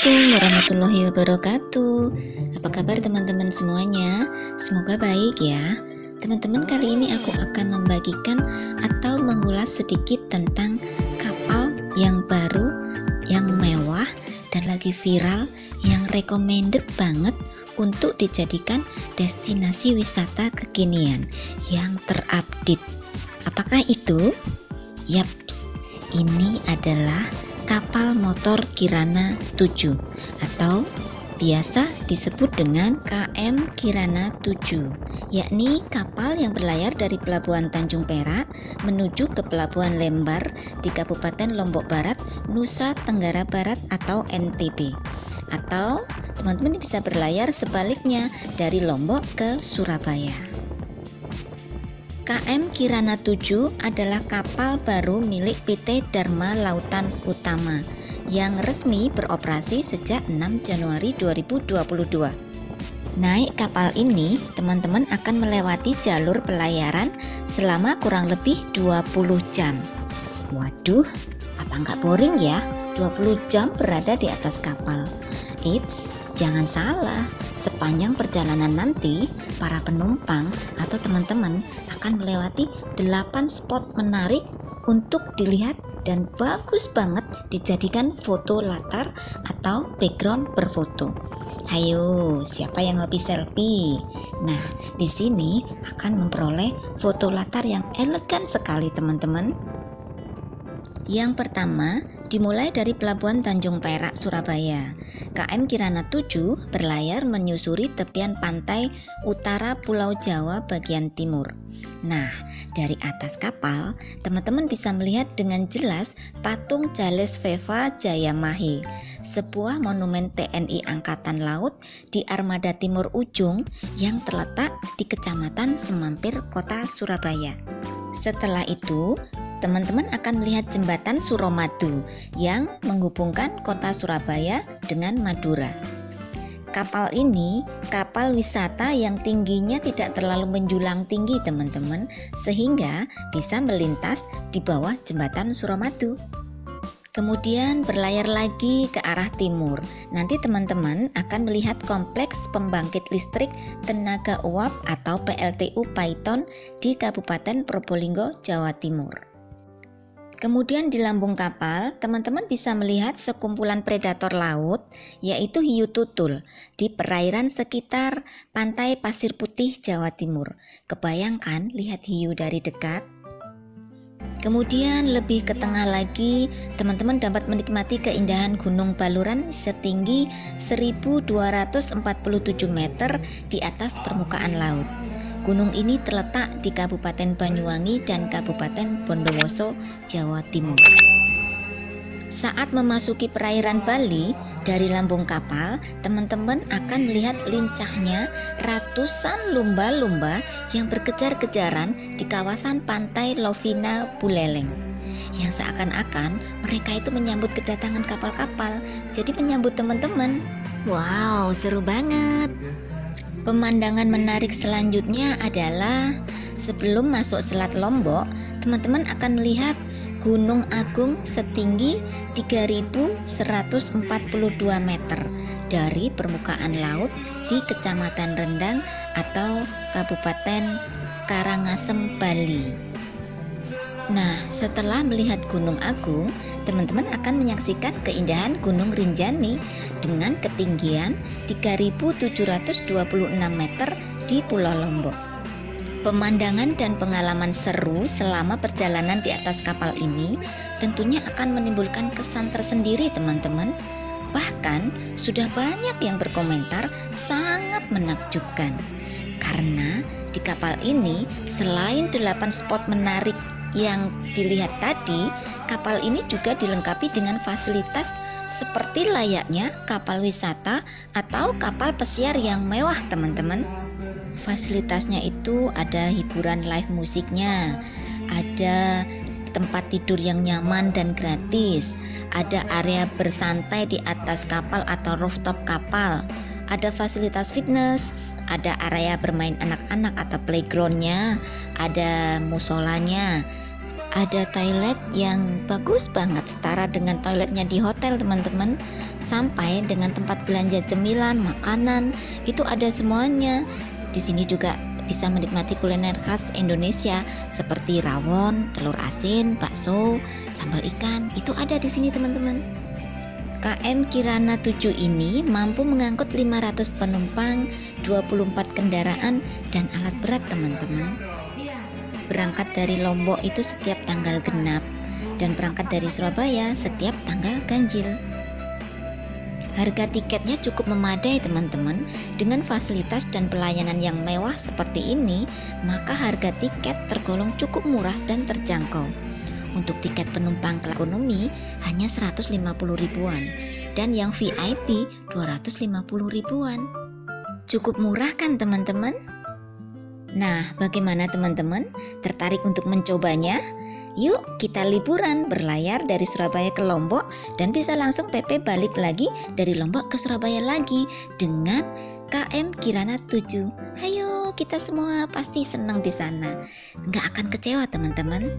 Assalamualaikum warahmatullahi wabarakatuh. Apa kabar teman-teman semuanya? Semoga baik ya. Teman-teman, kali ini aku akan membagikan atau mengulas sedikit tentang kapal yang baru, yang mewah dan lagi viral, yang recommended banget untuk dijadikan destinasi wisata kekinian yang terupdate. Apakah itu? Yaps, ini adalah kapal motor Kirana 7 atau biasa disebut dengan KM Kirana 7, yakni kapal yang berlayar dari Pelabuhan Tanjung Perak menuju ke Pelabuhan Lembar di Kabupaten Lombok Barat, Nusa Tenggara Barat atau NTB. Atau teman-teman bisa berlayar sebaliknya dari Lombok ke Surabaya. KM Kirana 7 adalah kapal baru milik PT Dharma Lautan Utama yang resmi beroperasi sejak 6 Januari 2022. Naik kapal ini, teman-teman akan melewati jalur pelayaran selama kurang lebih 20 jam. Waduh, apa nggak boring ya? 20 jam berada di atas kapal. Eits, jangan salah. Sepanjang perjalanan nanti, para penumpang atau teman-teman akan melewati 8 spot menarik untuk dilihat dan bagus banget dijadikan foto latar atau background berfoto. Hayo, siapa yang hobi selfie? Nah, di sini akan memperoleh foto latar yang elegan sekali, teman-teman. Yang pertama, dimulai dari Pelabuhan Tanjung Perak, Surabaya. KM Kirana 7 berlayar menyusuri tepian pantai utara Pulau Jawa bagian timur. Nah, dari atas kapal, teman-teman bisa melihat dengan jelas patung Jales Veva Jayamahe, sebuah monumen TNI Angkatan Laut di Armada Timur Ujung yang terletak di Kecamatan Semampir, Kota Surabaya. Setelah itu, teman-teman akan melihat jembatan Suramadu yang menghubungkan kota Surabaya dengan Madura. Kapal ini kapal wisata yang tingginya tidak terlalu menjulang tinggi, teman-teman, sehingga bisa melintas di bawah jembatan Suramadu. Kemudian berlayar lagi ke arah timur. Nanti teman-teman akan melihat kompleks pembangkit listrik tenaga uap atau PLTU Paiton di Kabupaten Probolinggo, Jawa Timur. Kemudian di lambung kapal, teman-teman bisa melihat sekumpulan predator laut, yaitu hiu tutul, di perairan sekitar pantai Pasir Putih, Jawa Timur. Kebayangkan lihat hiu dari dekat? Kemudian lebih ke tengah lagi, teman-teman dapat menikmati keindahan Gunung Baluran setinggi 1247 meter di atas permukaan laut. Gunung ini terletak di Kabupaten Banyuwangi dan Kabupaten Bondowoso, Jawa Timur. Saat memasuki perairan Bali, dari lambung kapal, teman-teman akan melihat lincahnya ratusan lumba-lumba yang berkejar-kejaran di kawasan pantai Lovina Buleleng. Yang seakan-akan mereka itu menyambut kedatangan kapal-kapal, jadi menyambut teman-teman. Wow, seru banget. Pemandangan menarik selanjutnya adalah sebelum masuk Selat Lombok, teman-teman akan melihat Gunung Agung setinggi 3142 meter dari permukaan laut di Kecamatan Rendang atau Kabupaten Karangasem, Bali. Nah, setelah melihat Gunung Agung, teman-teman akan menyaksikan keindahan Gunung Rinjani dengan ketinggian 3726 meter di Pulau Lombok. Pemandangan dan pengalaman seru selama perjalanan di atas kapal ini tentunya akan menimbulkan kesan tersendiri, teman-teman. Bahkan sudah banyak yang berkomentar sangat menakjubkan. Karena di kapal ini selain 8 spot menarik yang dilihat tadi, kapal ini juga dilengkapi dengan fasilitas seperti layaknya kapal wisata atau kapal pesiar yang mewah, teman-teman. Fasilitasnya itu ada hiburan live musiknya, ada tempat tidur yang nyaman dan gratis, ada area bersantai di atas kapal atau rooftop kapal, ada fasilitas fitness, ada area bermain anak-anak atau playgroundnya, ada musolanya, Ada toilet yang bagus banget, setara dengan toiletnya di hotel teman-teman. Sampai dengan tempat belanja cemilan, makanan, itu ada semuanya. Di sini juga bisa menikmati kuliner khas Indonesia seperti rawon, telur asin, bakso, sambal ikan. Itu ada di sini teman-teman. KM Kirana 7 ini mampu mengangkut 500 penumpang, 24 kendaraan, dan alat berat teman-teman. Berangkat dari Lombok itu setiap tanggal genap, dan berangkat dari Surabaya setiap tanggal ganjil. Harga tiketnya cukup memadai teman-teman. Dengan fasilitas dan pelayanan yang mewah seperti ini, maka harga tiket tergolong cukup murah dan terjangkau. Untuk tiket penumpang ekonomi hanya 150 ribuan, dan yang VIP 250 ribuan. Cukup murah kan teman-teman? Nah, bagaimana teman-teman? Tertarik untuk mencobanya? Yuk kita liburan berlayar dari Surabaya ke Lombok dan bisa langsung PP balik lagi dari Lombok ke Surabaya lagi dengan KM Kirana 7. Ayo kita semua pasti senang di sana. Nggak akan kecewa teman-teman.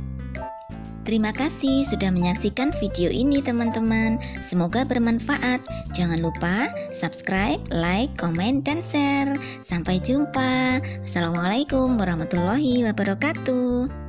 Terima kasih sudah menyaksikan video ini teman-teman. Semoga bermanfaat. Jangan lupa subscribe, like, komen, dan share. Sampai jumpa. Assalamualaikum warahmatullahi wabarakatuh.